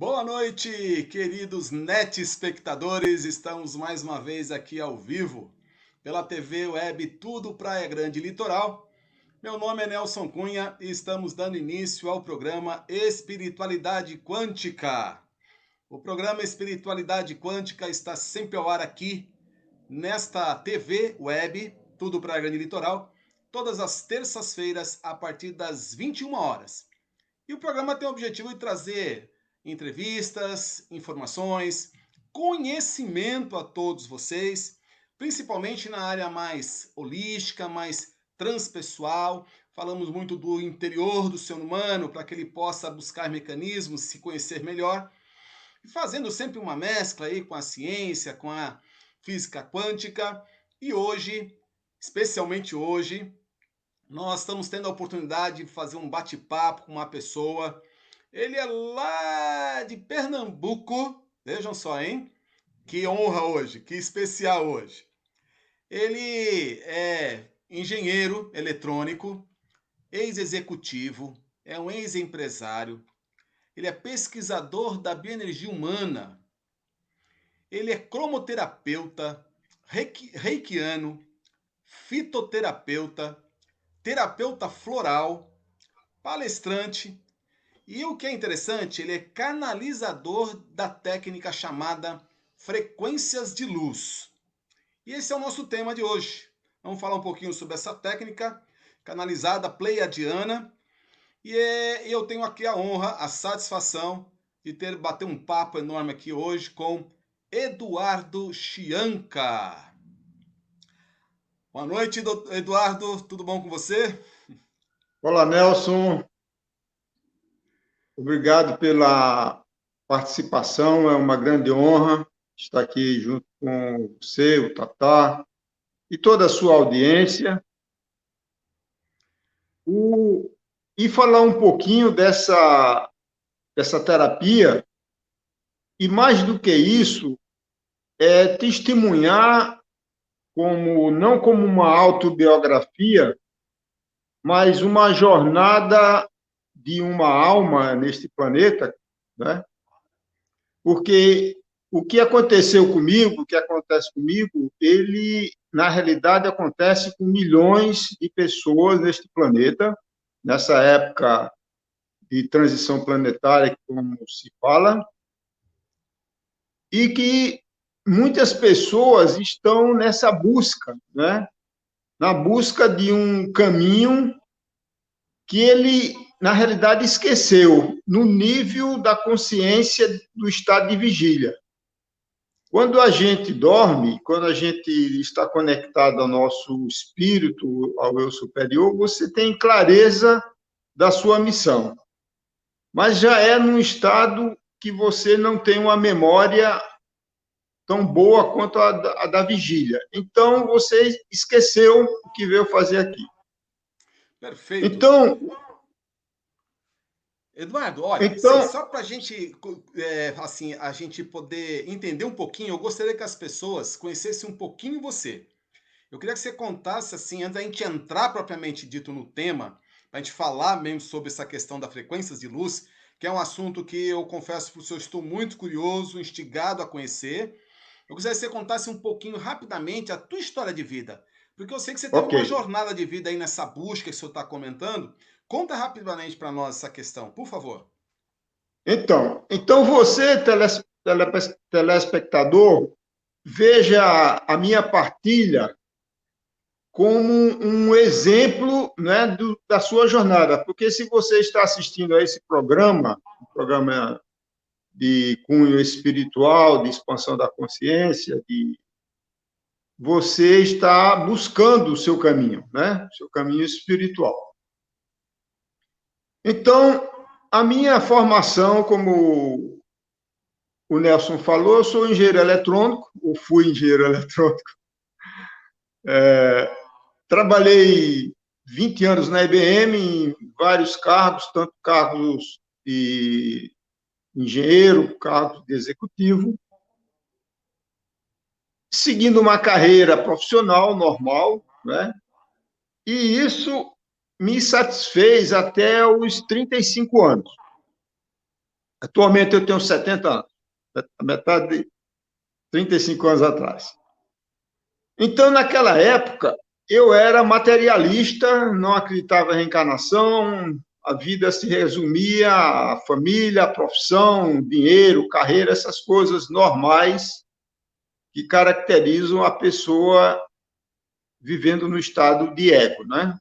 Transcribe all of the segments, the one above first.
Boa noite, queridos net espectadores. Estamos mais uma vez aqui ao vivo pela TV Web Tudo Praia Grande Litoral. Meu nome é Nelson Cunha e estamos dando início ao programa Espiritualidade Quântica. O programa Espiritualidade Quântica está sempre ao ar aqui nesta TV Web Tudo Praia Grande Litoral, todas as terças-feiras a partir das 21 horas. E o programa tem o objetivo de trazer entrevistas, informações, conhecimento a todos vocês, principalmente na área mais holística, mais transpessoal. Falamos muito do interior do ser humano para que ele possa buscar mecanismos, se conhecer melhor, e fazendo sempre uma mescla aí com a ciência, com a física quântica. E hoje, especialmente hoje, nós estamos tendo a oportunidade de fazer um bate-papo com uma pessoa. Ele é lá de Pernambuco, vejam só, hein? Que honra hoje, que especial hoje. Ele é engenheiro eletrônico, ex-executivo, é um ex-empresário, ele é pesquisador da bioenergia humana, ele é cromoterapeuta, reikiano, fitoterapeuta, terapeuta floral, palestrante. E o que é interessante, ele é canalizador da técnica chamada frequências de luz. E esse é o nosso tema de hoje. Vamos falar um pouquinho sobre essa técnica canalizada pleiadiana. E eu tenho aqui a honra, a satisfação de bater um papo enorme aqui hoje com Eduardo Chianca. Boa noite, Eduardo. Tudo bom com você? Olá, Nelson. Obrigado pela participação. É uma grande honra estar aqui junto com você, o Tatá e toda a sua audiência. E falar um pouquinho dessa terapia. E mais do que isso, é testemunhar não como uma autobiografia, mas uma jornada de uma alma neste planeta, né? Porque o que aconteceu comigo, o que acontece comigo, na realidade, acontece com milhões de pessoas neste planeta, nessa época de transição planetária, como se fala, e que muitas pessoas estão nessa busca, né? Na busca de um caminho que ele, na realidade, esqueceu, no nível da consciência do estado de vigília. Quando a gente dorme, quando a gente está conectado ao nosso espírito, ao eu superior, você tem clareza da sua missão. Mas já é num estado que você não tem uma memória tão boa quanto a da vigília. Então, você esqueceu o que veio fazer aqui. Perfeito. Então, Eduardo, olha, só para a gente poder entender um pouquinho, eu gostaria que as pessoas conhecessem um pouquinho você. Eu queria que você contasse, assim, antes da gente entrar propriamente dito no tema, para a gente falar mesmo sobre essa questão das frequências de luz, que é um assunto que eu confesso para o senhor, estou muito curioso, instigado a conhecer. Eu gostaria que você contasse um pouquinho rapidamente a tua história de vida, porque eu sei que você teve uma jornada de vida aí nessa busca que o senhor está comentando. Conta rapidamente para nós essa questão, por favor. Então você, telespectador, veja a minha partilha como um exemplo, né, da sua jornada. Porque se você está assistindo a esse programa, um programa de cunho espiritual, de expansão da consciência, você está buscando o seu caminho, né? O seu caminho espiritual. Então, a minha formação, como o Nelson falou, eu sou engenheiro eletrônico, ou fui engenheiro eletrônico. Trabalhei 20 anos na IBM, em vários cargos, tanto cargos de engenheiro, cargos de executivo, seguindo uma carreira profissional normal, né? E isso me satisfez até os 35 anos. Atualmente eu tenho 70 anos, a metade de 35 anos atrás. Então, naquela época, eu era materialista, não acreditava em reencarnação, a vida se resumia à família, à profissão, dinheiro, carreira, essas coisas normais que caracterizam a pessoa vivendo no estado de ego, né?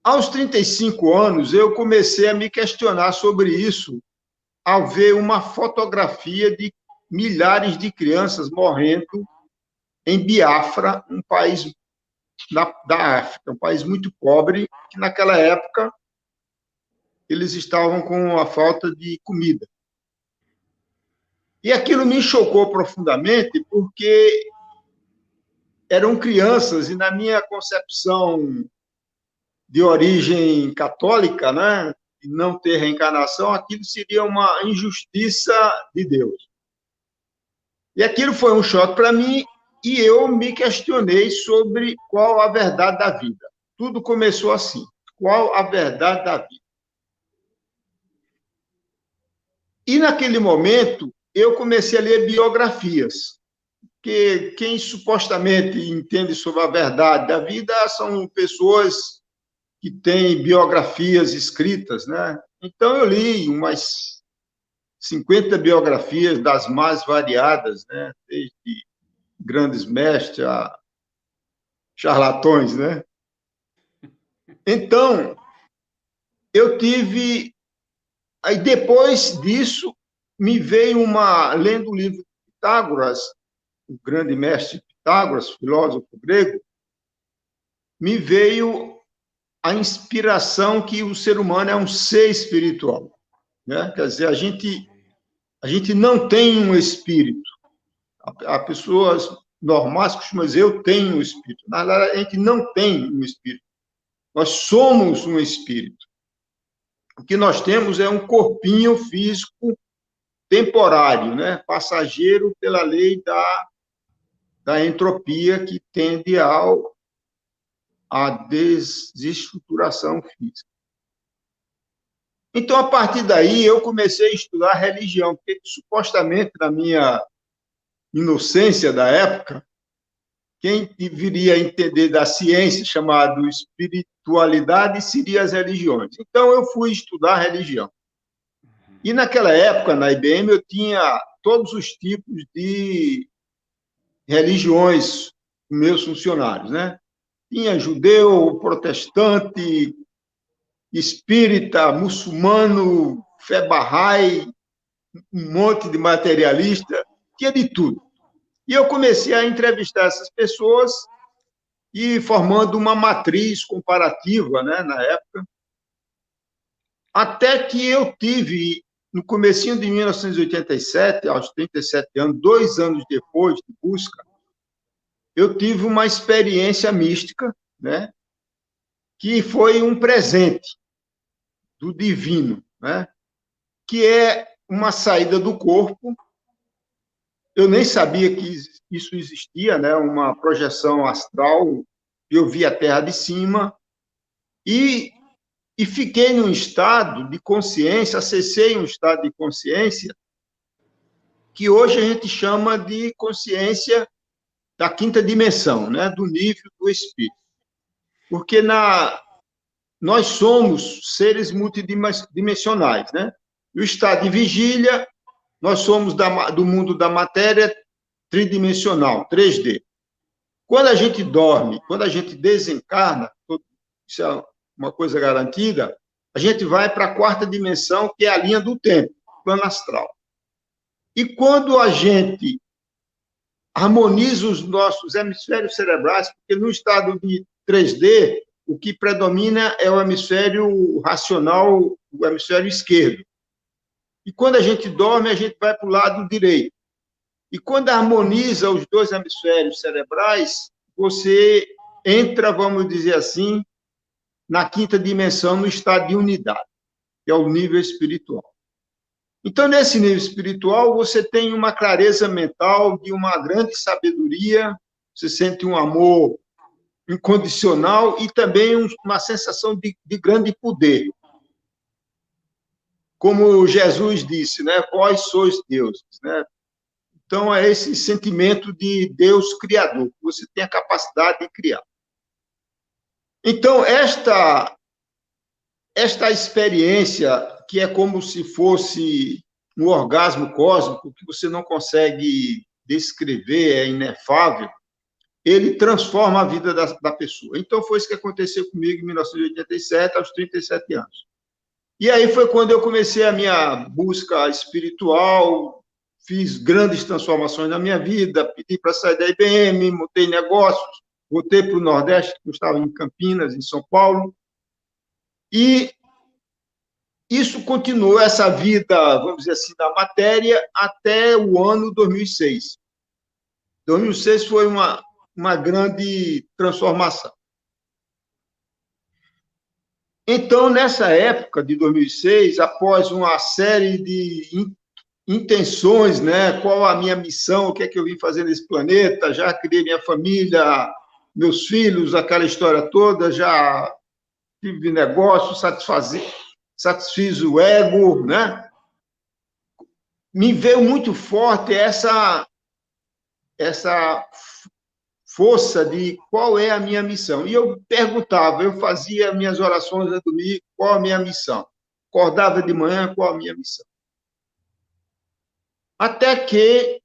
Aos 35 anos, eu comecei a me questionar sobre isso, ao ver uma fotografia de milhares de crianças morrendo em Biafra, um país da África, um país muito pobre, que naquela época eles estavam com a falta de comida. E aquilo me chocou profundamente, porque eram crianças, e na minha concepção de origem católica, né, de não ter reencarnação, aquilo seria uma injustiça de Deus. E aquilo foi um choque para mim, e eu me questionei sobre qual a verdade da vida. Tudo começou assim. Qual a verdade da vida? E naquele momento, eu comecei a ler biografias, que quem supostamente entende sobre a verdade da vida são pessoas que têm biografias escritas, né? Então eu li umas 50 biografias das mais variadas, né? Desde grandes mestres a charlatões, né? Então, eu tive. Aí, depois disso, me veio lendo o livro de Pitágoras, o grande mestre Pitágoras, filósofo grego, me veio a inspiração que o ser humano é um ser espiritual, né? Quer dizer, a gente não tem um espírito. Há pessoas normais costumam dizer, eu tenho um espírito. Na verdade, a gente não tem um espírito. Nós somos um espírito. O que nós temos é um corpinho físico temporário, né? Passageiro pela lei da entropia que tende à desestruturação física. Então, a partir daí, eu comecei a estudar religião, porque supostamente, na minha inocência da época, quem deveria entender da ciência chamada espiritualidade seria as religiões. Então, eu fui estudar religião. E naquela época, na IBM, eu tinha todos os tipos de religiões com meus funcionários, né? Tinha judeu, protestante, espírita, muçulmano, fé Bahá'í, um monte de materialista, tinha de tudo. E eu comecei a entrevistar essas pessoas e formando uma matriz comparativa, né, na época, até que eu tive, no comecinho de 1987, aos 37 anos, 2 anos depois de busca, eu tive uma experiência mística, né, que foi um presente do divino, né, que é uma saída do corpo. Eu nem sabia que isso existia, né, uma projeção astral. Eu vi a Terra de cima e fiquei num estado de consciência, acessei um estado de consciência que hoje a gente chama de consciência da quinta dimensão, né, do nível do espírito. Porque nós somos seres multidimensionais, né? E o estado de vigília, nós somos do mundo da matéria tridimensional, 3D. Quando a gente dorme, quando a gente desencarna, isso é uma coisa garantida, a gente vai para a quarta dimensão, que é a linha do tempo, plano astral. E quando a gente harmoniza os nossos hemisférios cerebrais, porque no estado de 3D, o que predomina é o hemisfério racional, o hemisfério esquerdo. E quando a gente dorme, a gente vai para o lado direito. E quando harmoniza os dois hemisférios cerebrais, você entra, vamos dizer assim, na quinta dimensão, no estado de unidade, que é o nível espiritual. Então, nesse nível espiritual, você tem uma clareza mental, de uma grande sabedoria, você sente um amor incondicional e também uma sensação de grande poder. como Jesus disse, né? Vós sois deuses, né? Então, é esse sentimento de Deus criador, que você tem a capacidade de criar. Então, esta experiência, que é como se fosse um orgasmo cósmico, que você não consegue descrever, é inefável, ele transforma a vida da pessoa. Então, foi isso que aconteceu comigo em 1987, aos 37 anos. E aí foi quando eu comecei a minha busca espiritual, fiz grandes transformações na minha vida, pedi para sair da IBM, montei negócios, voltei para o Nordeste, que eu estava em Campinas, em São Paulo, e isso continuou, essa vida, vamos dizer assim, da matéria, até o ano 2006. 2006 foi uma grande transformação. Então, nessa época de 2006, após uma série de intenções, né? Qual a minha missão, o que é que eu vim fazer nesse planeta, já criei minha família, meus filhos, aquela história toda, já tive negócio, satisfiz o ego, né? Me veio muito forte essa força de qual é a minha missão. E eu perguntava, eu fazia minhas orações a dormir, qual a minha missão? Acordava de manhã, qual a minha missão? Até que,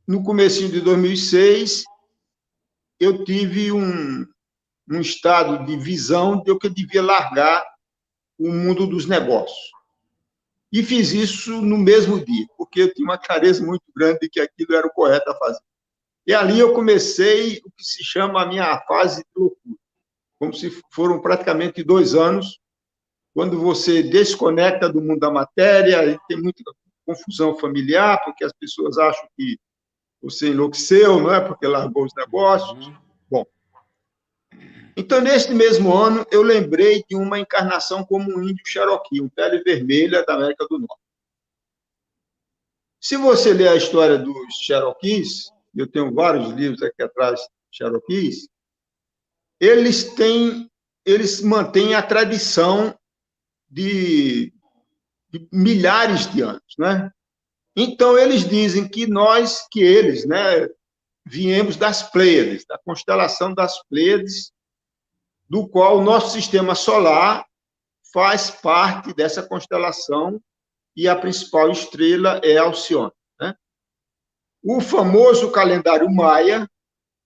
no comecinho de 2006, eu tive um estado de visão de que eu devia largar o mundo dos negócios. E fiz isso no mesmo dia, porque eu tinha uma clareza muito grande de que aquilo era o correto a fazer. E ali eu comecei o que se chama a minha fase de loucura, como se foram praticamente 2 anos, quando você desconecta do mundo da matéria, e tem muita confusão familiar, porque as pessoas acham que você enlouqueceu, não é? Porque largou os negócios. Bom, então, neste mesmo ano, eu lembrei de uma encarnação como um índio Cherokee, um pele vermelha da América do Norte. Se você ler a história dos Cherokees, eu tenho vários livros aqui atrás de Cherokees, eles mantêm a tradição de milhares de anos, né? Então, eles dizem que eles, né, viemos das Pleiades, da constelação das Pleiades, do qual o nosso sistema solar faz parte dessa constelação e a principal estrela é Alcione, né? O famoso calendário maia,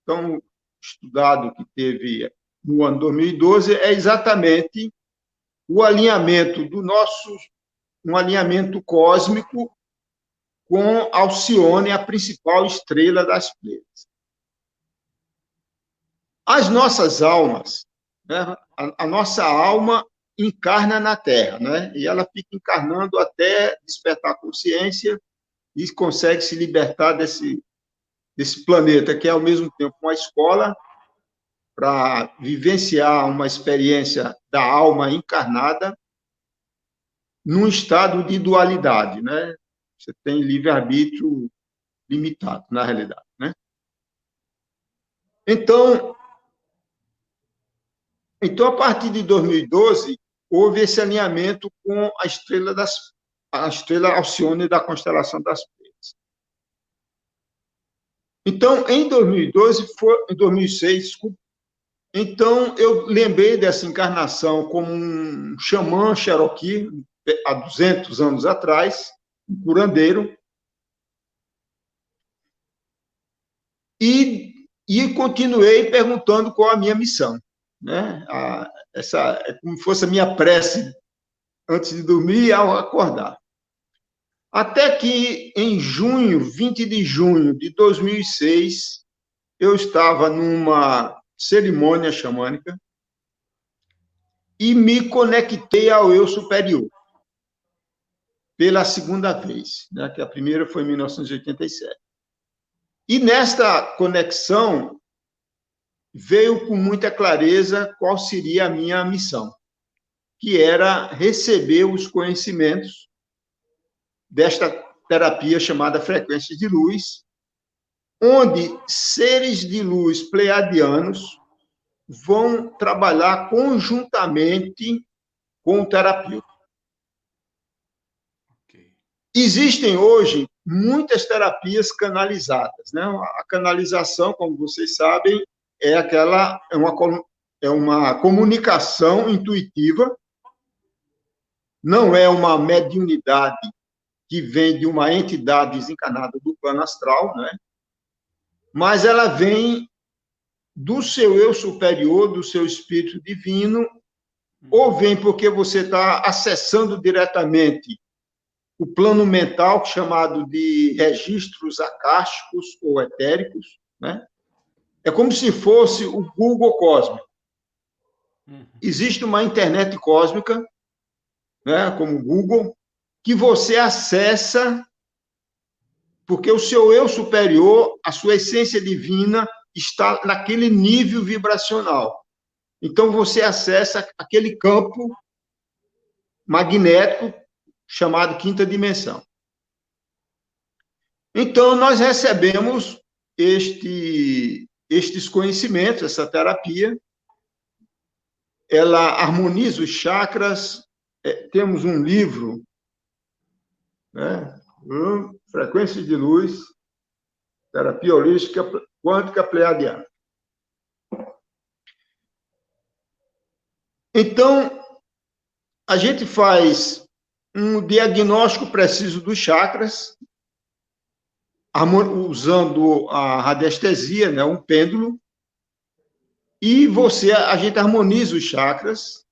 tão estudado, que teve no ano 2012, é exatamente o alinhamento um alinhamento cósmico com Alcione, a principal estrela das Pleiades. As nossas almas, né? A nossa alma encarna na Terra, né? E ela fica encarnando até despertar a consciência e consegue se libertar desse planeta, que é, ao mesmo tempo, uma escola para vivenciar uma experiência da alma encarnada num estado de dualidade, né? Você tem livre-arbítrio limitado, na realidade, né? Então, a partir de 2012, houve esse alinhamento com a estrela Alcione da constelação das Pleiades. Então, em 2006, desculpa, então eu lembrei dessa encarnação como um xamã Cherokee, há 200 anos atrás, um curandeiro, e continuei perguntando qual a minha missão, né? Essa é como se fosse a minha prece antes de dormir e ao acordar. Até que, em 20 de junho de 2006, eu estava numa cerimônia xamânica e me conectei ao eu superior pela segunda vez, né? Que a primeira foi em 1987. E nesta conexão veio com muita clareza qual seria a minha missão, que era receber os conhecimentos desta terapia chamada frequências de luz, onde seres de luz pleiadianos vão trabalhar conjuntamente com o terapeuta. Existem hoje muitas terapias canalizadas, né? A canalização, como vocês sabem, é uma comunicação intuitiva, não é uma mediunidade que vem de uma entidade desencarnada do plano astral, né? Mas ela vem do seu eu superior, do seu espírito divino, ou vem porque você está acessando diretamente o plano mental, chamado de registros acásticos ou etéricos, né? É como se fosse o Google cósmico. Existe uma internet cósmica, né, como o Google, que você acessa porque o seu eu superior, a sua essência divina, está naquele nível vibracional. Então, você acessa aquele campo magnético chamado quinta dimensão. Então, nós recebemos estes conhecimentos, essa terapia, ela harmoniza os chakras. Temos um livro, né? Frequência de Luz, Terapia Holística Quântica Pleiadiana. Então, a gente faz um diagnóstico preciso dos chakras, usando a radiestesia, né, um pêndulo, e a gente harmoniza os chakras,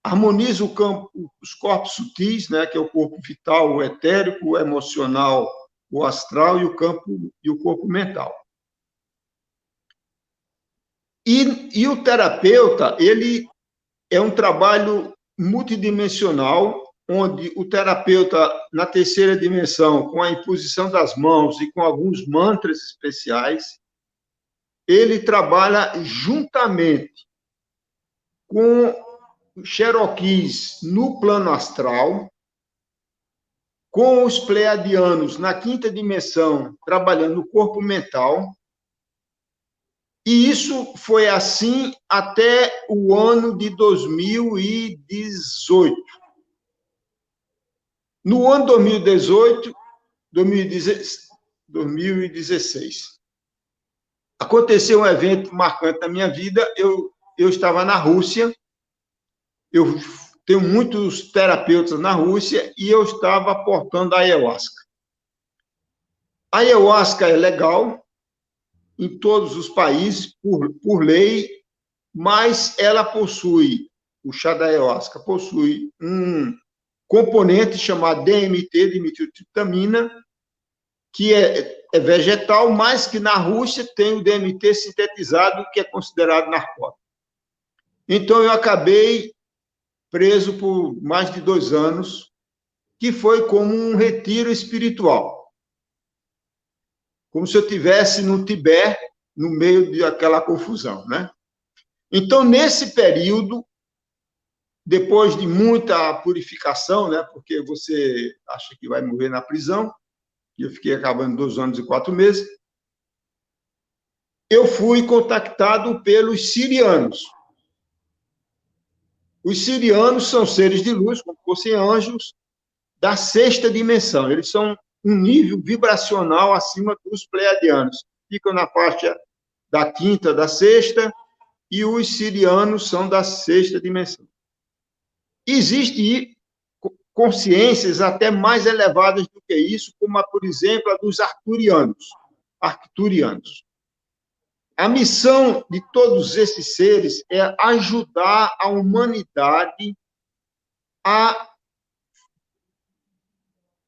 harmoniza os corpos sutis, né, que é o corpo vital, o etérico, o emocional, o astral e o corpo mental. E o terapeuta, ele é um trabalho multidimensional, onde o terapeuta, na terceira dimensão, com a imposição das mãos e com alguns mantras especiais, ele trabalha juntamente com Cherokees no plano astral, com os pleiadianos na quinta dimensão, trabalhando no corpo mental. E isso foi assim até o ano de 2018. No ano 2016, aconteceu um evento marcante na minha vida. Eu estava na Rússia, eu tenho muitos terapeutas na Rússia, e eu estava portando a ayahuasca. A ayahuasca é legal em todos os países, por lei, mas ela possui, o chá da ayahuasca possui um componente chamado DMT, dimetiltriptamina, que é vegetal, mas que na Rússia tem o DMT sintetizado, que é considerado narcótico. Então, eu acabei preso por mais de 2 anos, que foi como um retiro espiritual. Como se eu estivesse no Tibete, no meio daquela confusão, né? Então, nesse período, depois de muita purificação, né, porque você acha que vai morrer na prisão, e eu fiquei acabando 2 anos e 4 meses, eu fui contactado pelos sirianos. Os sirianos são seres de luz, como fossem anjos, da sexta dimensão. Eles são um nível vibracional acima dos pleiadianos. Ficam na faixa da quinta, da sexta, e os sirianos são da sexta dimensão. Existem consciências até mais elevadas do que isso, como, por exemplo, a dos arcturianos. A missão de todos esses seres é ajudar a humanidade a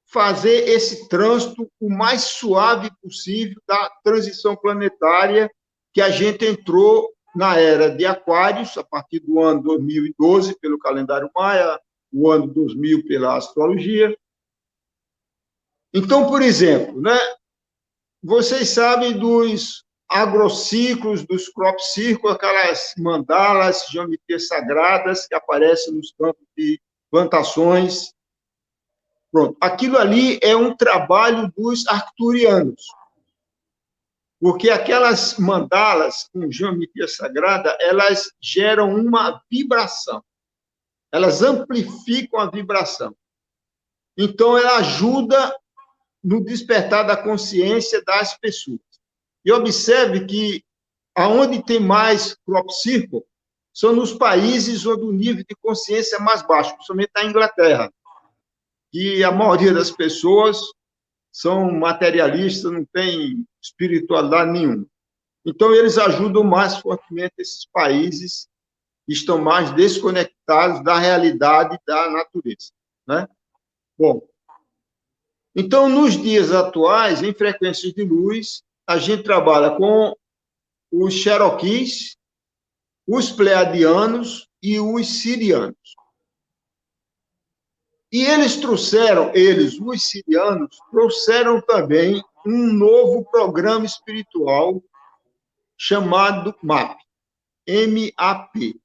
fazer esse trânsito o mais suave possível da transição planetária, que a gente entrou na era de Aquários, a partir do ano 2012, pelo calendário maia, o ano 2000 pela astrologia. Então, por exemplo, né, vocês sabem dos agrociclos, dos crop circles, aquelas mandalas, geometrias sagradas que aparecem nos campos de plantações. Pronto. Aquilo ali é um trabalho dos arcturianos, porque aquelas mandalas com geometria sagrada, elas geram uma vibração, elas amplificam a vibração. Então, ela ajuda no despertar da consciência das pessoas. E observe que aonde tem mais crop circle são nos países onde o nível de consciência é mais baixo, principalmente na Inglaterra, que a maioria das pessoas são materialistas, não tem espiritualidade nenhuma. Então, eles ajudam mais fortemente esses países que estão mais desconectados da realidade da natureza, né? Bom, então, nos dias atuais, em frequências de luz, a gente trabalha com os Cherokees, os Pleiadianos e os Sirianos. E os sirianos, trouxeram também um novo programa espiritual chamado MAP, M-A-P.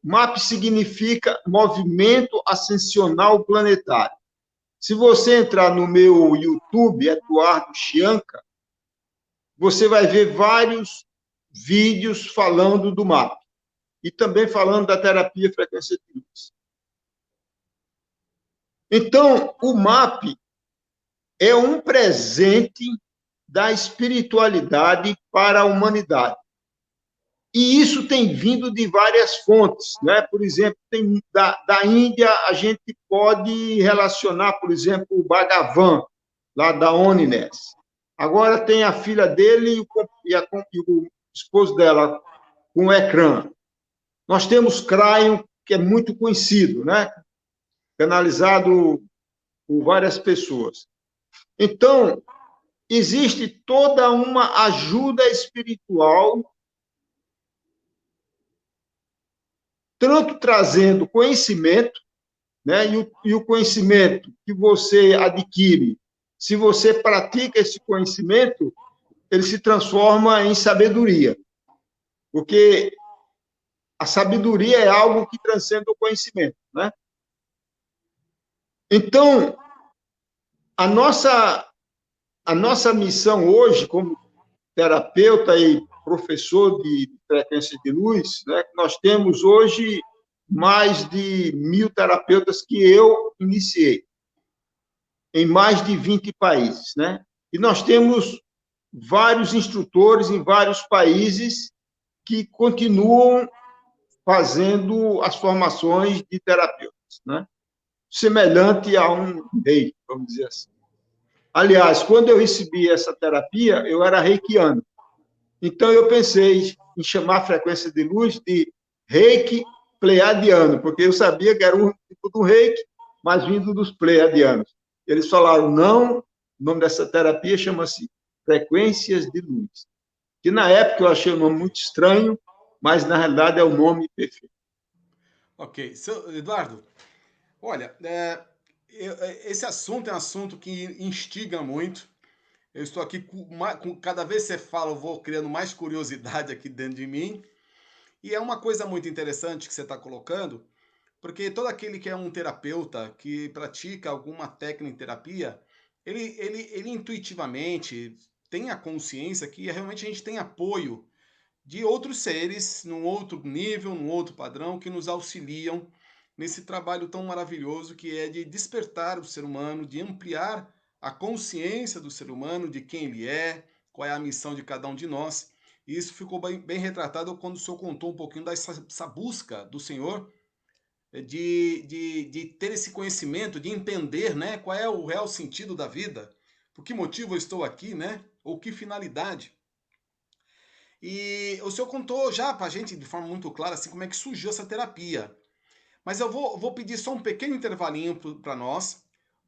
MAP significa Movimento Ascensional Planetário. Se você entrar no meu YouTube, Eduardo Chianca, você vai ver vários vídeos falando do MAP e também falando da terapia frequência de luz. Então, o MAP é um presente da espiritualidade para a humanidade. E isso tem vindo de várias fontes, né? Por exemplo, da Índia, a gente pode relacionar, por exemplo, o Bhagavan, lá da Onines. Agora tem a filha dele e o esposo dela com o ecrã. Nós temos Cryon, que é muito conhecido, né? Canalizado por várias pessoas. Então, existe toda uma ajuda espiritual, tanto trazendo conhecimento, né? E o conhecimento que você adquire, se você pratica esse conhecimento, ele se transforma em sabedoria. Porque a sabedoria é algo que transcende o conhecimento, né? Então, a nossa missão hoje, como terapeuta e professor de frequência de luz, né, nós temos hoje mais de 1.000 terapeutas que eu iniciei, em mais de 20 países, né? E nós temos vários instrutores em vários países que continuam fazendo as formações de terapeutas, né? Semelhante a um rei, vamos dizer assim. Aliás, quando eu recebi essa terapia, eu era reikiano. Então, eu pensei em chamar a frequência de luz de reiki pleiadiano, porque eu sabia que era um tipo do reiki, mas vindo dos pleiadianos. Eles falaram, não, o nome dessa terapia chama-se frequências de luz. Que na época eu achei o nome muito estranho, mas na realidade é o nome perfeito. Ok. Eduardo, olha, esse assunto é um assunto que instiga muito. Eu estou aqui, cada vez que você fala, eu vou criando mais curiosidade aqui dentro de mim. E é uma coisa muito interessante que você está colocando, porque todo aquele que é um terapeuta, que pratica alguma técnica em terapia, ele intuitivamente tem a consciência que realmente a gente tem apoio de outros seres, num outro nível, num outro padrão, que nos auxiliam nesse trabalho tão maravilhoso que é de despertar o ser humano, de ampliar a consciência do ser humano, de quem ele é, qual é a missão de cada um de nós. E isso ficou bem retratado quando o senhor contou um pouquinho dessa busca do senhor de ter esse conhecimento, de entender, né, qual é o real sentido da vida, por que motivo eu estou aqui, né, ou que finalidade. E o senhor contou já para a gente de forma muito clara assim, como é que surgiu essa terapia. Mas eu vou pedir só um pequeno intervalinho para nós.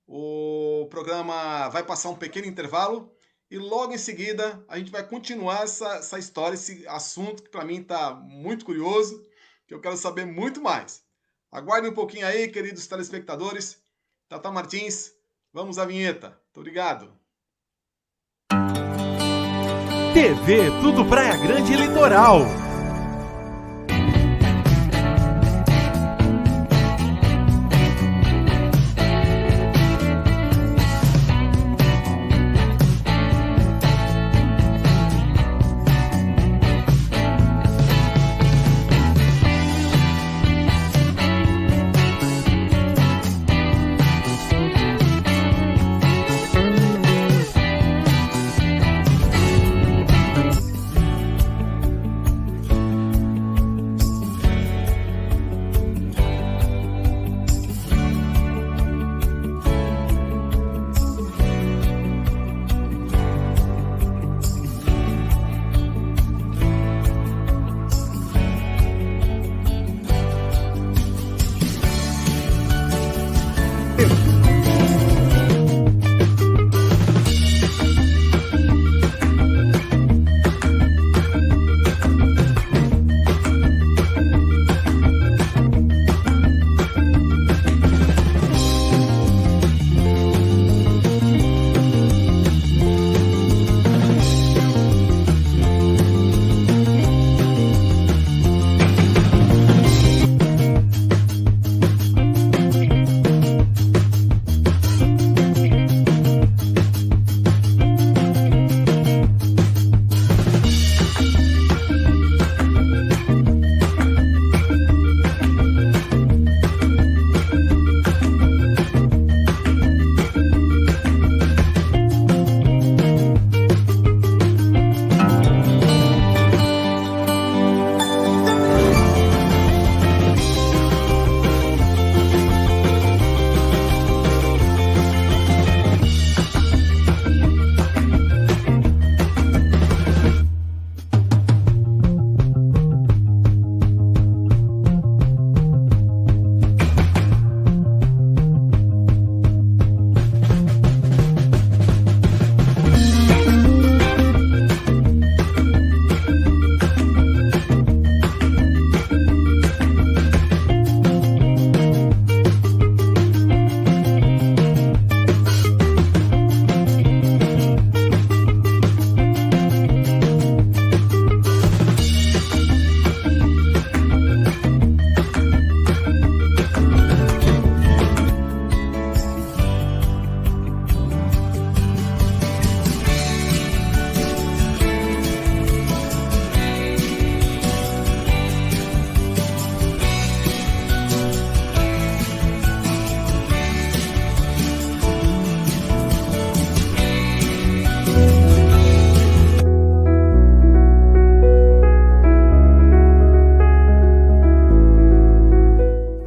O programa vai passar um pequeno intervalo e logo em seguida a gente vai continuar essa história, esse assunto que para mim está muito curioso, que eu quero saber muito mais. Aguardem um pouquinho aí, queridos telespectadores. Tata Martins, vamos à vinheta. Muito obrigado. TV Tudo Praia Grande Litoral.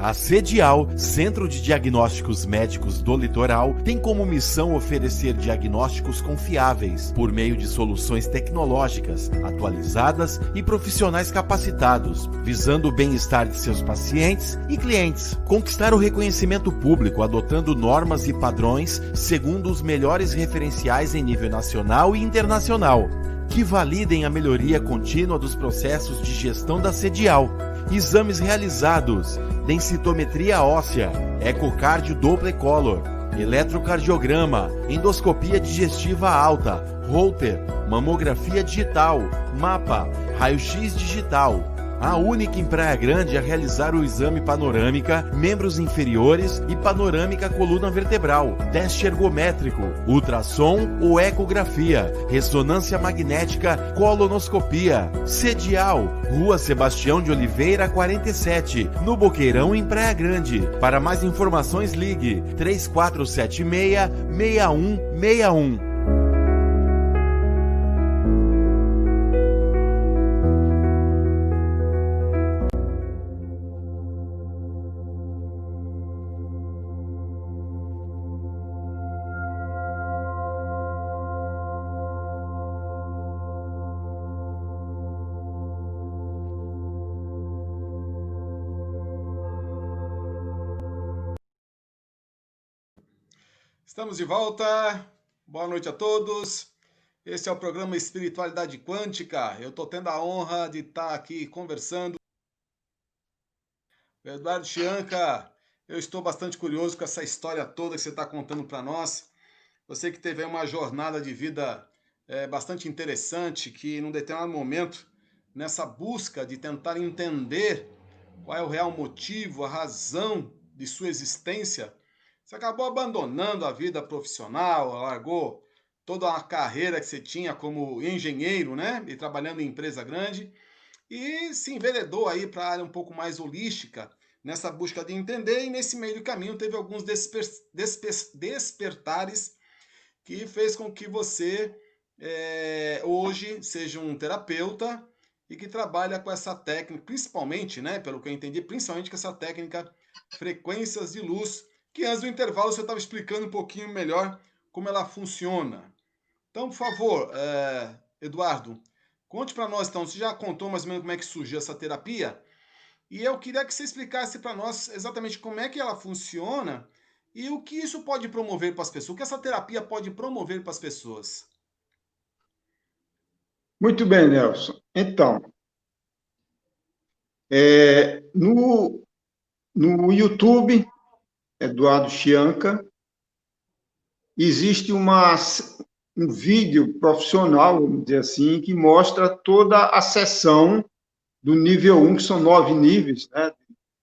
A CEDIAL, Centro de Diagnósticos Médicos do Litoral, tem como missão oferecer diagnósticos confiáveis por meio de soluções tecnológicas, atualizadas e profissionais capacitados, visando o bem-estar de seus pacientes e clientes. Conquistar o reconhecimento público adotando normas e padrões segundo os melhores referenciais em nível nacional e internacional, que validem a melhoria contínua dos processos de gestão da CEDIAL. Exames realizados: densitometria óssea, ecocardio Doppler color, eletrocardiograma, endoscopia digestiva alta, Holter, mamografia digital, mapa, raio-x digital. A única em Praia Grande a realizar o exame panorâmica, membros inferiores e panorâmica coluna vertebral, teste ergométrico, ultrassom ou ecografia, ressonância magnética, colonoscopia. CEDIAL, Rua Sebastião de Oliveira, 47, no Boqueirão, em Praia Grande. Para mais informações, ligue 3476-6161. Estamos de volta. Boa noite a todos. Esse é o programa Espiritualidade Quântica. Eu estou tendo a honra de estar aqui conversando com o Eduardo Chianca. Eu estou bastante curioso com essa história toda que você está contando para nós. Você que teve uma jornada de vida bastante interessante, que num determinado momento, nessa busca de tentar entender qual é o real motivo, a razão de sua existência, você acabou abandonando a vida profissional, largou toda a carreira que você tinha como engenheiro, né? E trabalhando em empresa grande, e se enveredou aí para a área um pouco mais holística, nessa busca de entender, e nesse meio do caminho teve alguns despertares que fez com que você hoje seja um terapeuta e que trabalha com essa técnica, principalmente, né? Pelo que eu entendi, principalmente com essa técnica frequências de luz, que antes do intervalo você estava explicando um pouquinho melhor como ela funciona. Então, por favor, Eduardo, conte para nós, então, você já contou mais ou menos como é que surgiu essa terapia, e eu queria que você explicasse para nós exatamente como é que ela funciona e o que isso pode promover para as pessoas, o que essa terapia pode promover para as pessoas. Muito bem, Nelson. Então, no YouTube, Eduardo Chianca, existe um vídeo profissional, vamos dizer assim, que mostra toda a sessão do nível 1, que são 9 níveis, né,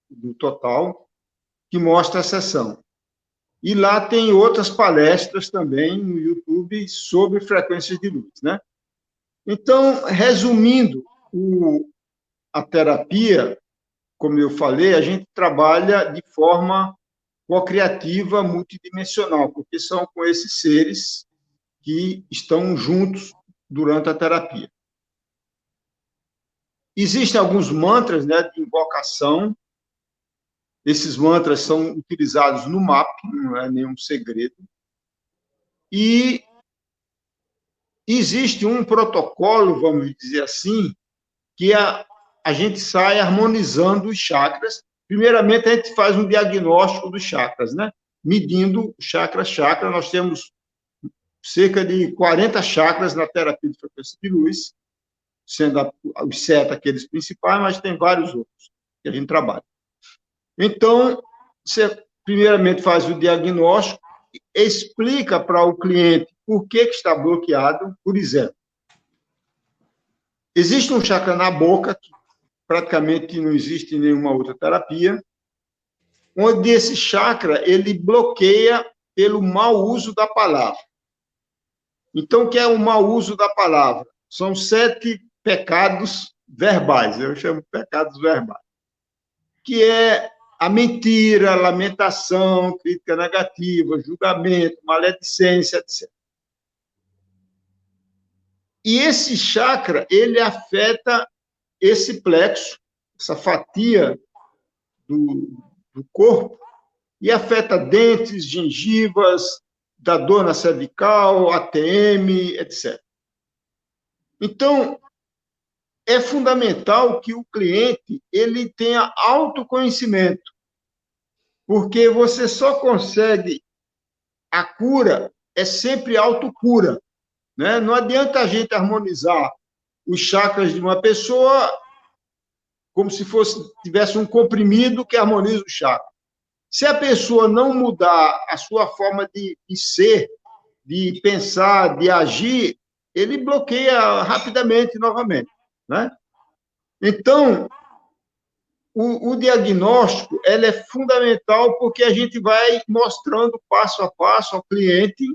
do total, que mostra a sessão. E lá tem outras palestras também no YouTube sobre frequências de luz, né? Então, resumindo, a terapia, como eu falei, a gente trabalha de forma co-criativa multidimensional, porque são com esses seres que estão juntos durante a terapia. Existem alguns mantras, né, de invocação. Esses mantras são utilizados no MAP, não é nenhum segredo. E existe um protocolo, vamos dizer assim, que a gente sai harmonizando os chakras. Primeiramente, a gente faz um diagnóstico dos chakras, né? Medindo chakra a chakra. Nós temos cerca de 40 chakras na terapia de frequência de luz, sendo os 7 aqueles principais, mas tem vários outros que a gente trabalha. Então, você primeiramente faz o diagnóstico, explica para o cliente por que está bloqueado. Por exemplo, existe um chakra na boca, que praticamente não existe em nenhuma outra terapia, onde esse chakra ele bloqueia pelo mau uso da palavra. Então, o que é o mau uso da palavra? São 7 pecados verbais, eu chamo de pecados verbais, que é a mentira, a lamentação, crítica negativa, julgamento, maledicência, etc. E esse chakra, ele afeta esse plexo, essa fatia do do corpo e afeta dentes, gengivas, dá dor na cervical, ATM, etc. Então, é fundamental que o cliente ele tenha autoconhecimento, porque você só consegue a cura, é sempre autocura, né? Não adianta a gente harmonizar os chakras de uma pessoa como se tivesse um comprimido que harmoniza o chakra. Se a pessoa não mudar a sua forma de ser, de pensar, de agir, ele bloqueia rapidamente novamente, né? Então, o diagnóstico ele é fundamental porque a gente vai mostrando passo a passo ao cliente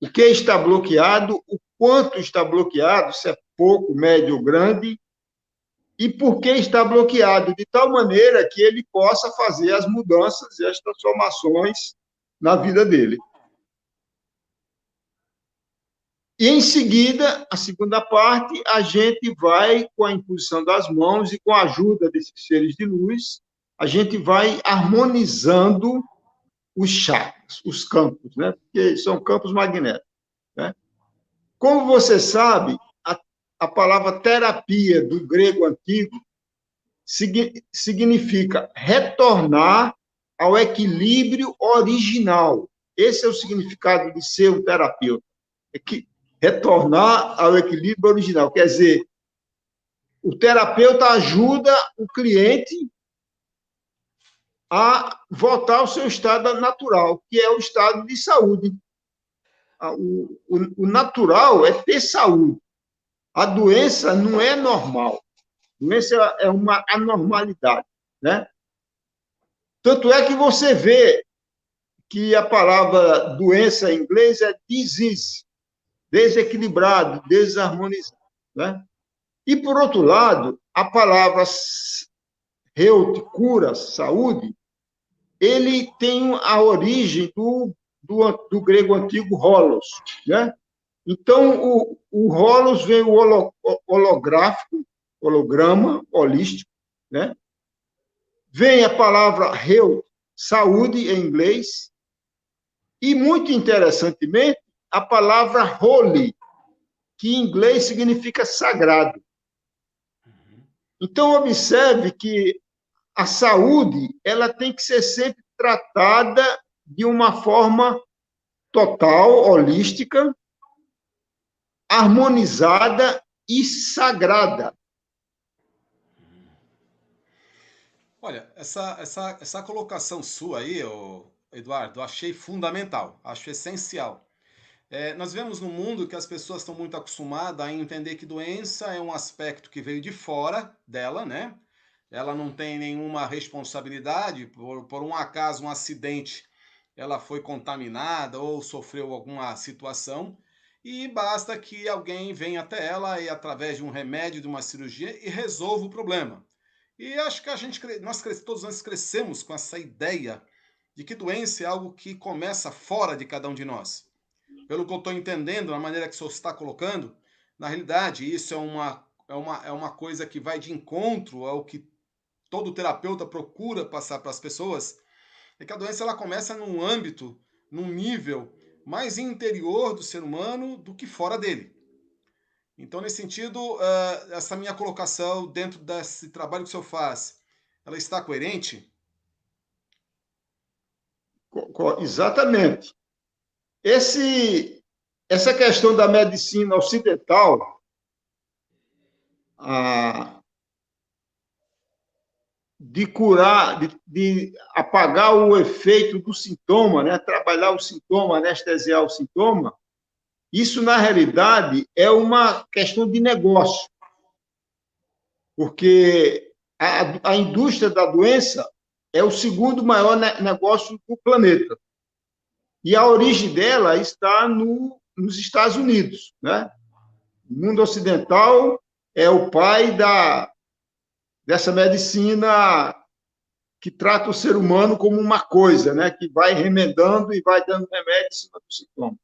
o que está bloqueado, o quanto está bloqueado, se é pouco, médio ou grande, e por que está bloqueado, de tal maneira que ele possa fazer as mudanças e as transformações na vida dele. E, em seguida, a segunda parte, a gente vai, com a imposição das mãos e com a ajuda desses seres de luz, a gente vai harmonizando os chakras, os campos, né? Porque são campos magnéticos, né? Como você sabe, a palavra terapia, do grego antigo, significa retornar ao equilíbrio original. Esse é o significado de ser um terapeuta. É que retornar ao equilíbrio original. Quer dizer, o terapeuta ajuda o cliente a voltar ao seu estado natural, que é o estado de saúde. O natural é ter saúde. A doença não é normal. A doença é uma anormalidade, né? Tanto é que você vê que a palavra doença em inglês é disease, desequilibrado, desarmonizado, né? E, por outro lado, a palavra health, cura, saúde, ele tem a origem do grego antigo holos, né? Então, o holos vem o holográfico, holograma, holístico, né? Vem a palavra health, saúde, em inglês, e, muito interessantemente, a palavra holy, que em inglês significa sagrado. Então, observe que a saúde ela tem que ser sempre tratada de uma forma total, holística, harmonizada e sagrada. Olha, essa colocação sua aí, Eduardo, eu achei fundamental, acho essencial. Nós vemos no mundo que as pessoas estão muito acostumadas a entender que doença é um aspecto que veio de fora dela, né? Ela não tem nenhuma responsabilidade, por um acaso, um acidente, ela foi contaminada ou sofreu alguma situação, e basta que alguém venha até ela e, através de um remédio, de uma cirurgia, e resolva o problema. E acho que todos nós crescemos com essa ideia de que doença é algo que começa fora de cada um de nós. Pelo que eu estou entendendo, na maneira que o senhor está colocando, na realidade, isso é uma coisa que vai de encontro ao que todo terapeuta procura passar para as pessoas, é que a doença ela começa num âmbito, num nível mais interior do ser humano do que fora dele. Então, nesse sentido, essa minha colocação dentro desse trabalho que o senhor faz, ela está coerente? Exatamente. Essa questão da medicina ocidental, de curar, de apagar o efeito do sintoma, né? Trabalhar o sintoma, anestesiar o sintoma, isso, na realidade, é uma questão de negócio. Porque a indústria da doença é o segundo maior negócio do planeta. E a origem dela está nos Estados Unidos, né? O mundo ocidental é o pai dessa medicina que trata o ser humano como uma coisa, né? Que vai remendando e vai dando remédio em cima do sintoma.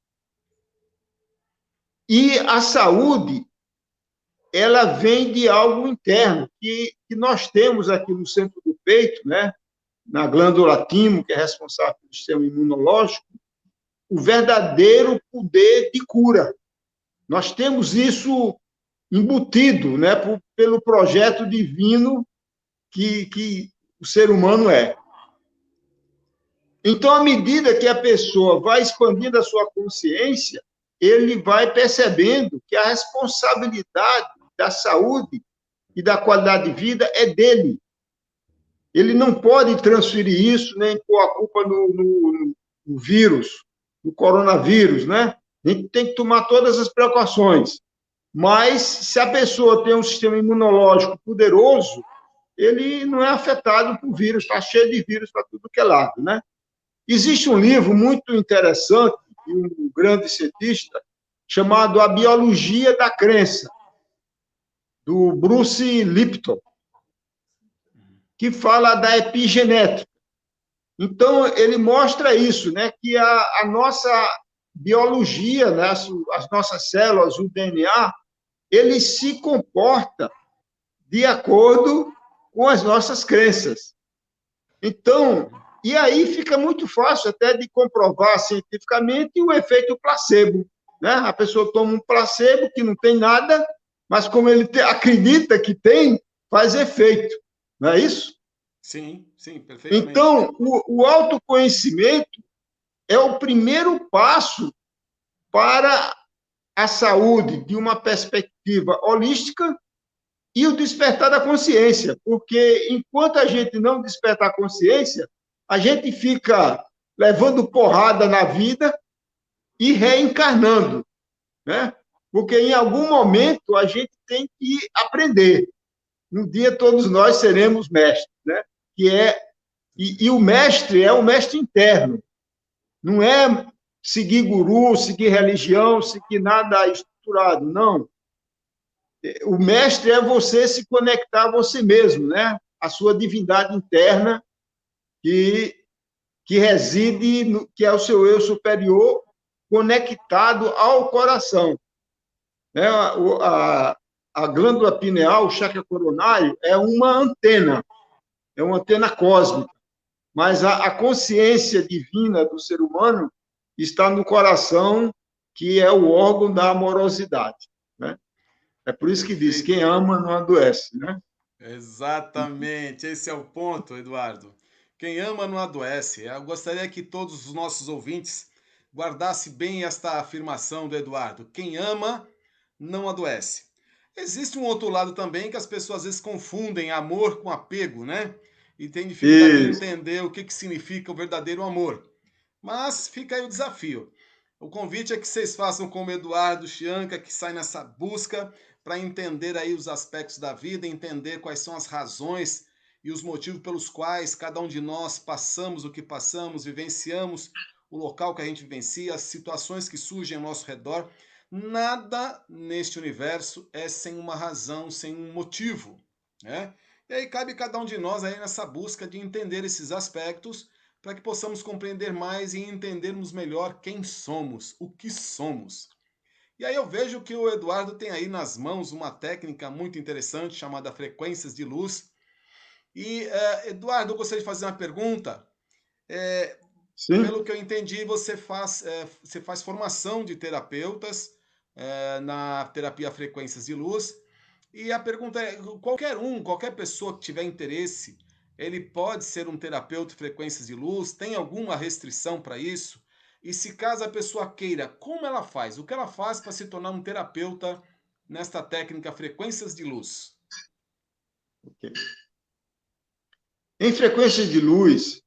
E a saúde, ela vem de algo interno, que nós temos aqui no centro do peito, né? Na glândula timo, que é responsável pelo sistema imunológico, o verdadeiro poder de cura. Nós temos isso embutido, né, pelo projeto divino que o ser humano é. Então, à medida que a pessoa vai expandindo a sua consciência, ele vai percebendo que a responsabilidade da saúde e da qualidade de vida é dele. Ele não pode transferir isso, nem pôr a culpa no vírus, no coronavírus, né? A gente tem que tomar todas as precauções. Mas, se a pessoa tem um sistema imunológico poderoso, ele não é afetado por vírus, está cheio de vírus para tudo que é lado, né? Existe um livro muito interessante de um grande cientista chamado A Biologia da Crença, do Bruce Lipton, que fala da epigenética. Então, ele mostra isso, né, que a nossa biologia, né, as nossas células, o DNA, ele se comporta de acordo com as nossas crenças. Então, e aí fica muito fácil até de comprovar cientificamente o efeito placebo, né? A pessoa toma um placebo que não tem nada, mas como ele acredita que tem, faz efeito. Não é isso? Sim, sim, perfeitamente. Então, o autoconhecimento é o primeiro passo para a saúde de uma perspectiva holística e o despertar da consciência, porque enquanto a gente não despertar a consciência, a gente fica levando porrada na vida e reencarnando, né? Porque em algum momento a gente tem que aprender. Um dia todos nós seremos mestres, né? E o mestre é o mestre interno. Não é seguir guru, seguir religião, seguir nada estruturado, não. O mestre é você se conectar a você mesmo, né? A sua divindade interna que reside, que é o seu eu superior, conectado ao coração. Né? A glândula pineal, o chakra coronário, é uma antena cósmica, mas a consciência divina do ser humano está no coração, que é o órgão da amorosidade, né? É por isso que diz, quem ama não adoece, né? Exatamente, esse é o ponto, Eduardo. Quem ama não adoece. Eu gostaria que todos os nossos ouvintes guardassem bem esta afirmação do Eduardo. Quem ama não adoece. Existe um outro lado também que as pessoas às vezes confundem amor com apego, né? E tem dificuldade de entender o que significa o verdadeiro amor. Mas fica aí o desafio. O convite é que vocês façam como Eduardo Chianca, que sai nessa busca para entender aí os aspectos da vida, entender quais são as razões e os motivos pelos quais cada um de nós passamos o que passamos, vivenciamos o local que a gente vivencia, as situações que surgem ao nosso redor. Nada neste universo é sem uma razão, sem um motivo, né? E aí cabe cada um de nós aí nessa busca de entender esses aspectos para que possamos compreender mais e entendermos melhor quem somos, o que somos. E aí eu vejo que o Eduardo tem aí nas mãos uma técnica muito interessante chamada frequências de luz. E, Eduardo, eu gostaria de fazer uma pergunta. Pelo que eu entendi, você faz formação de terapeutas na terapia frequências de luz. E a pergunta é, qualquer pessoa que tiver interesse, ele pode ser um terapeuta de frequências de luz? Tem alguma restrição para isso? E se caso a pessoa queira, como ela faz? O que ela faz para se tornar um terapeuta nesta técnica frequências de luz? Okay. Em frequências de luz,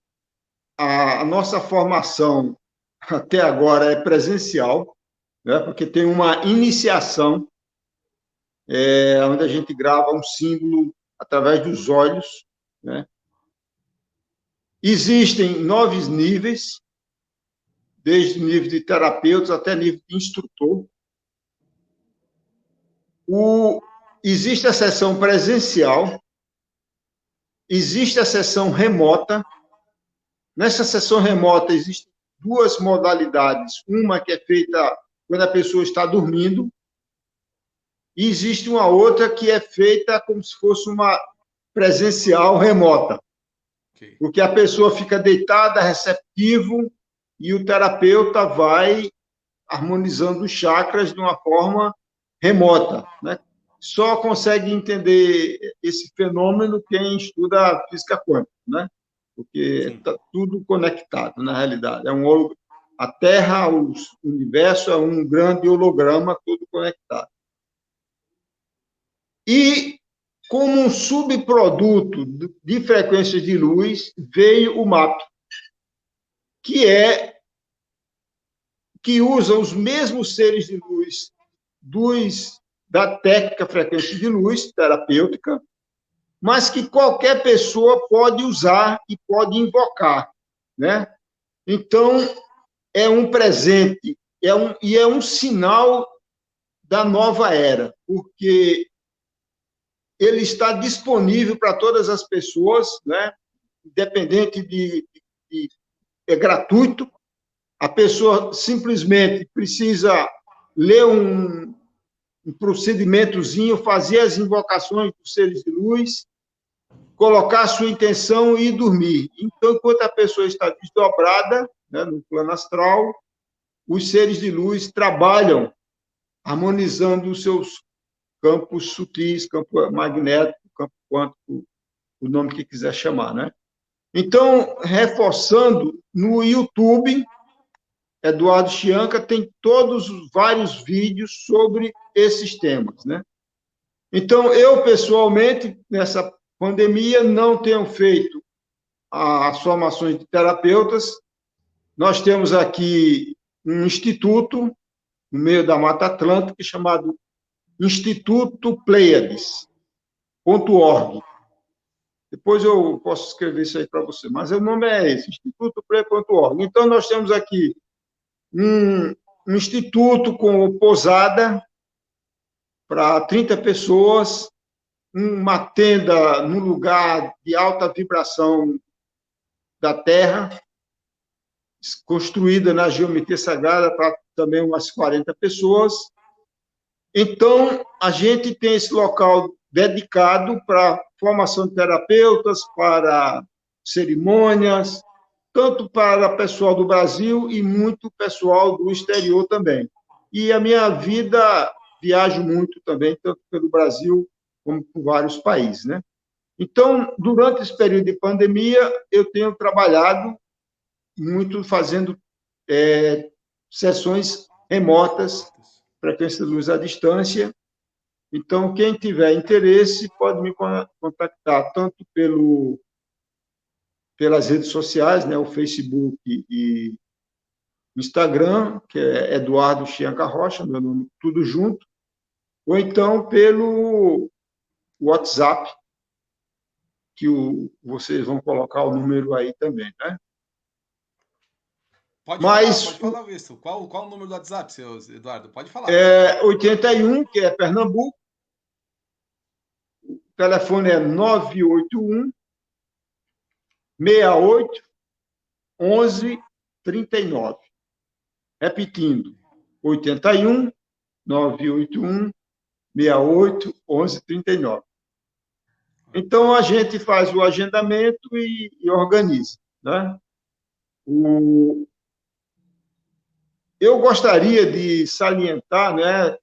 a nossa formação até agora é presencial, né? Porque tem uma iniciação onde a gente grava um símbolo através dos olhos, né? Existem 9 níveis, desde o nível de terapeutas até nível de instrutor. Existe a sessão presencial, existe a sessão remota. Nessa sessão remota existem 2 modalidades, uma que é feita quando a pessoa está dormindo, e existe uma outra que é feita como se fosse uma presencial remota, Ok. Porque a pessoa fica deitada, receptivo, e o terapeuta vai harmonizando os chakras de uma forma remota, né? Só consegue entender esse fenômeno quem estuda física quântica, né? Porque Sim. está tudo conectado, na realidade. A Terra, o universo é um grande holograma, tudo conectado. E, como um subproduto de frequências de luz, veio o MAP, que usa os mesmos seres de luz da técnica frequência de luz terapêutica, mas que qualquer pessoa pode usar e pode invocar, né? Então, é um presente, é um sinal da nova era, porque ele está disponível para todas as pessoas, né? Independente é gratuito, a pessoa simplesmente precisa ler um procedimentozinho, fazer as invocações dos seres de luz, colocar a sua intenção e dormir. Então, enquanto a pessoa está desdobrada, né, no plano astral, os seres de luz trabalham harmonizando os seus campos sutis, campo magnético, campo quântico, o nome que quiser chamar, né? Então, reforçando, no YouTube, Eduardo Chianca tem todos os vários vídeos sobre esses temas, né? Então, eu, pessoalmente, nessa pandemia, não tenho feito as formações de terapeutas. Nós temos aqui um instituto, no meio da Mata Atlântica, chamado Instituto Pleiades.org. Depois eu posso escrever isso aí para você, mas o nome é esse, institutopleiades.org. Então, nós temos aqui um instituto com pousada para 30 pessoas, uma tenda num lugar de alta vibração da Terra, construída na geometria sagrada para também umas 40 pessoas. Então, a gente tem esse local dedicado para formação de terapeutas, para cerimônias, tanto para pessoal do Brasil e muito pessoal do exterior também. E a minha vida, viajo muito também, tanto pelo Brasil como por vários países, né? Então, durante esse período de pandemia, eu tenho trabalhado muito fazendo sessões remotas, frequência de luz à distância. Então, quem tiver interesse pode me contactar tanto pelas redes sociais, né, o Facebook e o Instagram, que é Eduardo Chianca Rocha, meu nome tudo junto, ou então pelo WhatsApp, que vocês vão colocar o número aí também, né? Pode falar, Wilson. Qual o número do WhatsApp, seu Eduardo? Pode falar. 81, que é Pernambuco. O telefone é 981 68 11 39. Repetindo, 81 981 68 11 39. Então, a gente faz o agendamento e organiza, né? Eu gostaria de salientar, né,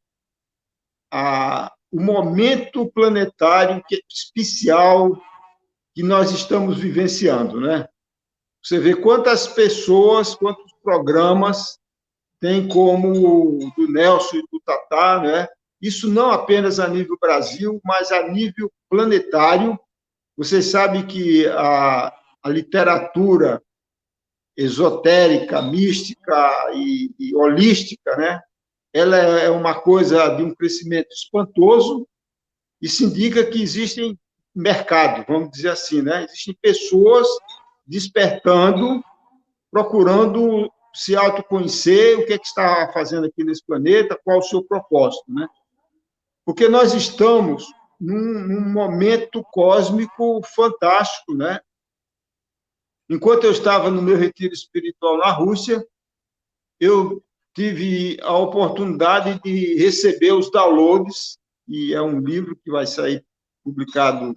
o momento planetário especial que nós estamos vivenciando, né? Você vê quantas pessoas, quantos programas tem como o do Nelson e do Tatá, né? Isso não apenas a nível Brasil, mas a nível planetário. Você sabe que a literatura esotérica, mística e holística, né? Ela é uma coisa de um crescimento espantoso. Isso indica que existem mercado, vamos dizer assim, né? Existem pessoas despertando, procurando se autoconhecer, o que é que está fazendo aqui nesse planeta, qual o seu propósito, né? Porque nós estamos num momento cósmico fantástico, né? Enquanto eu estava no meu retiro espiritual na Rússia, eu tive a oportunidade de receber os downloads, e é um livro que vai sair publicado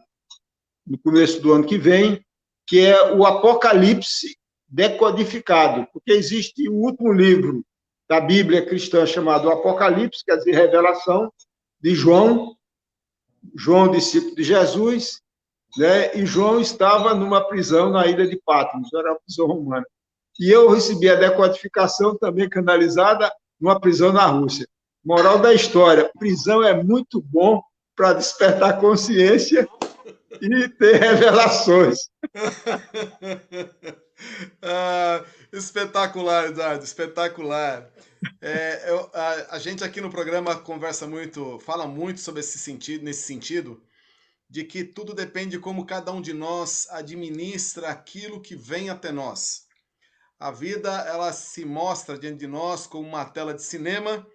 no começo do ano que vem, que é o Apocalipse decodificado, porque existe o último livro da Bíblia cristã chamado Apocalipse, quer dizer, Revelação, de João, discípulo de Jesus, né? E João estava numa prisão na ilha de Patmos, era uma prisão romana. E eu recebi a decodificação também canalizada numa prisão na Rússia. Moral da história, prisão é muito bom para despertar consciência e ter revelações. Espetacular, Eduardo, espetacular. A gente aqui no programa conversa muito, fala muito sobre esse sentido, nesse sentido, de que tudo depende de como cada um de nós administra aquilo que vem até nós. A vida, ela se mostra diante de nós como uma tela de cinema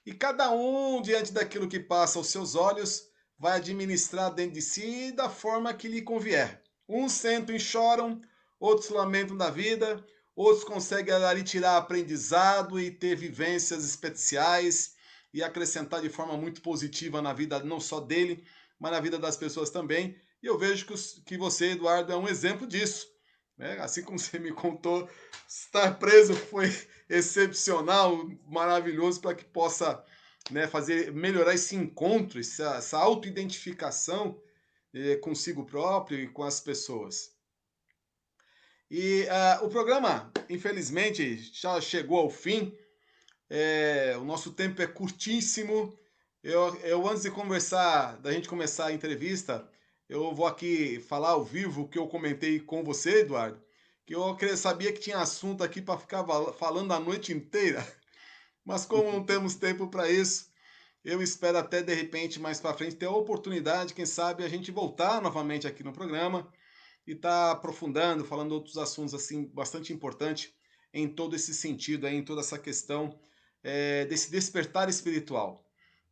e cada um, diante daquilo que passa aos seus olhos, vai administrar dentro de si da forma que lhe convier. Uns sentam e choram, outros lamentam da vida, outros conseguem ali tirar aprendizado e ter vivências especiais e acrescentar de forma muito positiva na vida não só dele, mas na vida das pessoas também. E eu vejo que você, Eduardo, é um exemplo disso. Né? Assim como você me contou, estar preso foi excepcional, maravilhoso para que possa, né, melhorar esse encontro, essa autoidentificação consigo próprio e com as pessoas. E o programa, infelizmente, já chegou ao fim. O nosso tempo é curtíssimo. Eu antes de da gente começar a entrevista, eu vou aqui falar ao vivo o que eu comentei com você, Eduardo, que eu sabia que tinha assunto aqui para ficar falando a noite inteira, mas como não temos tempo para isso, eu espero até, de repente, mais para frente, ter a oportunidade, quem sabe, a gente voltar novamente aqui no programa e tá aprofundando, falando outros assuntos assim bastante importantes em todo esse sentido, em toda essa questão desse despertar espiritual.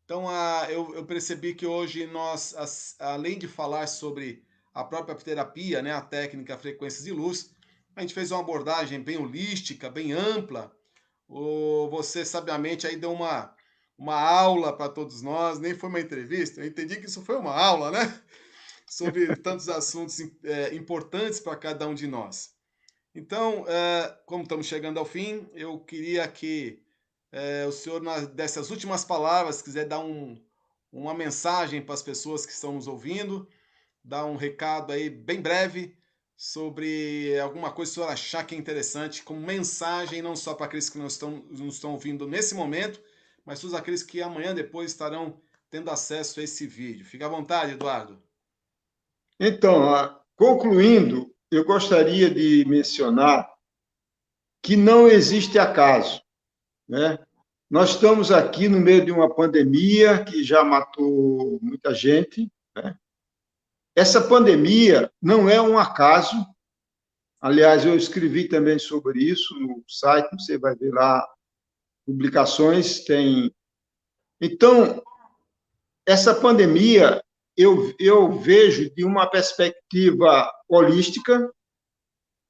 Então, eu percebi que hoje nós, além de falar sobre a própria terapia, né, a técnica frequências de luz, a gente fez uma abordagem bem holística, bem ampla. Você sabiamente aí deu uma aula para todos nós, nem foi uma entrevista, eu entendi que isso foi uma aula, né? Sobre tantos assuntos importantes para cada um de nós. Então, como estamos chegando ao fim, eu queria que o senhor, dessas últimas palavras, quiser dar uma mensagem para as pessoas que estão nos ouvindo, dar um recado aí bem breve sobre alguma coisa que o senhor achar que é interessante, como mensagem, não só para aqueles que nos estão ouvindo nesse momento, mas todos aqueles que amanhã depois estarão tendo acesso a esse vídeo. Fique à vontade, Eduardo. Então, concluindo, eu gostaria de mencionar que não existe acaso, né? Nós estamos aqui no meio de uma pandemia que já matou muita gente, né? Essa pandemia não é um acaso. Aliás, eu escrevi também sobre isso no site, você vai ver lá publicações, tem. Então, essa pandemia eu vejo de uma perspectiva holística,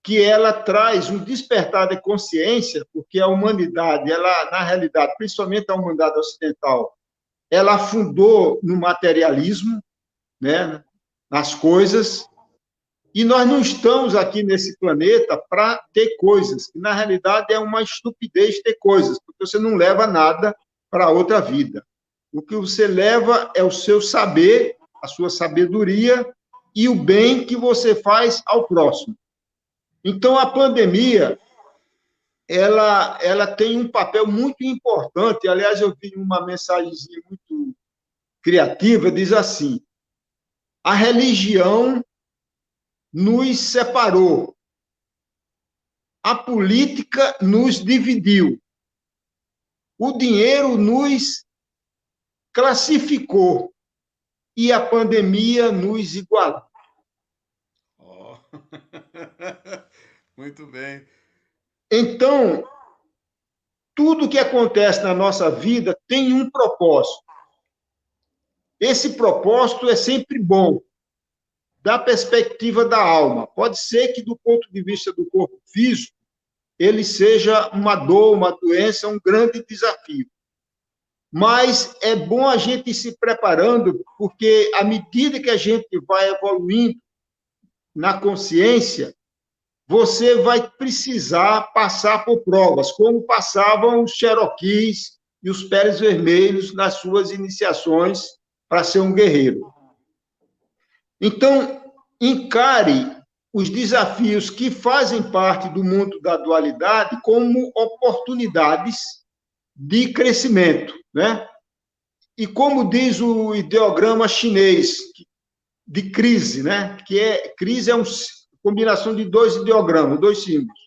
que ela traz um despertar de consciência, porque a humanidade, ela, na realidade, principalmente a humanidade ocidental, ela afundou no materialismo, né, nas coisas, e nós não estamos aqui nesse planeta para ter coisas, que na realidade é uma estupidez ter coisas, porque você não leva nada para outra vida. O que você leva é o seu saber, a sua sabedoria e o bem que você faz ao próximo. Então, a pandemia, ela tem um papel muito importante. Aliás, eu vi uma mensagem muito criativa, diz assim: a religião nos separou, a política nos dividiu, o dinheiro nos classificou e a pandemia nos igualou. Oh. Muito bem. Então, tudo que acontece na nossa vida tem um propósito. Esse propósito é sempre bom, da perspectiva da alma. Pode ser que, do ponto de vista do corpo físico, ele seja uma dor, uma doença, um grande desafio. Mas é bom a gente ir se preparando, porque à medida que a gente vai evoluindo na consciência, você vai precisar passar por provas, como passavam os Cherokees e os Peles Vermelhos nas suas iniciações para ser um guerreiro. Então, encare os desafios que fazem parte do mundo da dualidade como oportunidades de crescimento, né? E como diz o ideograma chinês de crise, né? Crise é uma combinação de dois ideogramas, dois símbolos.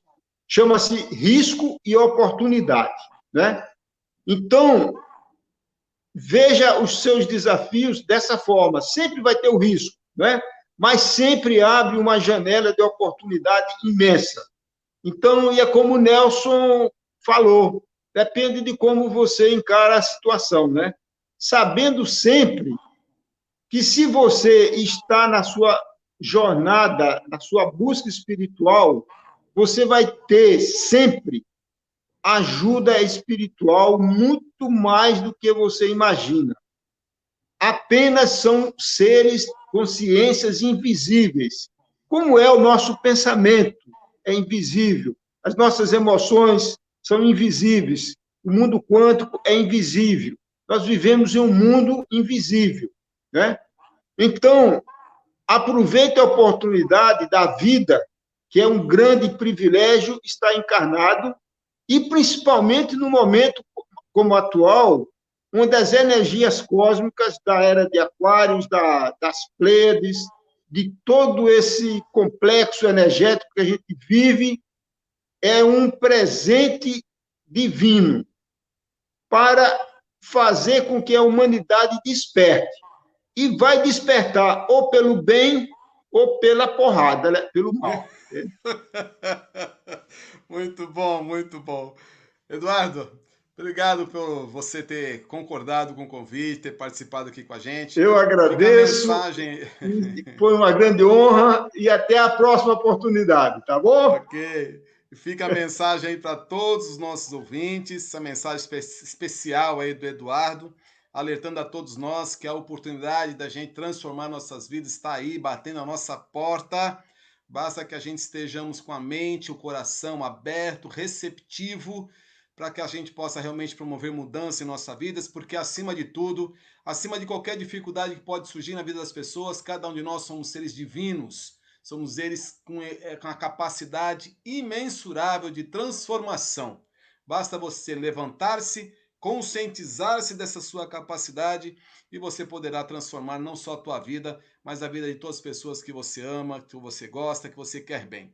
Chama-se risco e oportunidade, né? Então, veja os seus desafios dessa forma. Sempre vai ter o risco, né? Mas sempre abre uma janela de oportunidade imensa. Então, e é como o Nelson falou, depende de como você encara a situação, né? Sabendo sempre que se você está na sua jornada, na sua busca espiritual, você vai ter sempre ajuda espiritual muito mais do que você imagina. Apenas são seres, consciências invisíveis. Como é o nosso pensamento? É invisível. As nossas emoções são invisíveis. O mundo quântico é invisível. Nós vivemos em um mundo invisível, né? Então, aproveite a oportunidade da vida, que é um grande privilégio estar encarnado, e principalmente no momento como o atual, onde as energias cósmicas da era de Aquários, das Pleiades, de todo esse complexo energético que a gente vive, é um presente divino para fazer com que a humanidade desperte. E vai despertar ou pelo bem ou pela porrada, né? Pelo mal. Muito bom, muito bom. Eduardo, obrigado por você ter concordado com o convite, ter participado aqui com a gente. Eu Fica a agradeço, mensagem. foi uma grande honra e até a próxima oportunidade, tá bom? Ok. Fica a mensagem aí para todos os nossos ouvintes, essa mensagem especial aí do Eduardo, alertando a todos nós que a oportunidade da gente transformar nossas vidas está aí, batendo a nossa porta. Basta que a gente estejamos com a mente, o coração aberto, receptivo, para que a gente possa realmente promover mudança em nossas vidas, porque acima de tudo, acima de qualquer dificuldade que pode surgir na vida das pessoas, cada um de nós somos seres divinos. Somos eles com a capacidade imensurável de transformação. Basta você levantar-se, conscientizar-se dessa sua capacidade e você poderá transformar não só a tua vida, mas a vida de todas as pessoas que você ama, que você gosta, que você quer bem.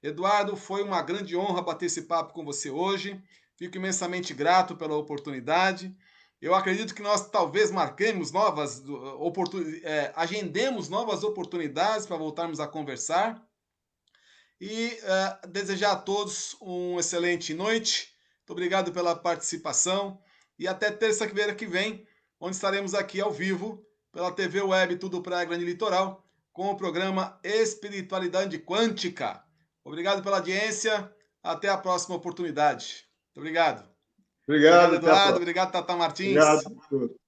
Eduardo, foi uma grande honra bater esse papo com você hoje. Fico imensamente grato pela oportunidade. Eu acredito que nós talvez marquemos agendemos novas oportunidades para voltarmos a conversar. E desejar a todos uma excelente noite. Muito obrigado pela participação. E até terça-feira que vem, onde estaremos aqui ao vivo pela TV Web Tudo Praia Grande Litoral, com o programa Espiritualidade Quântica. Obrigado pela audiência. Até a próxima oportunidade. Muito obrigado. Obrigado, Eduardo. Obrigado, Tata Martins. Obrigado a todos.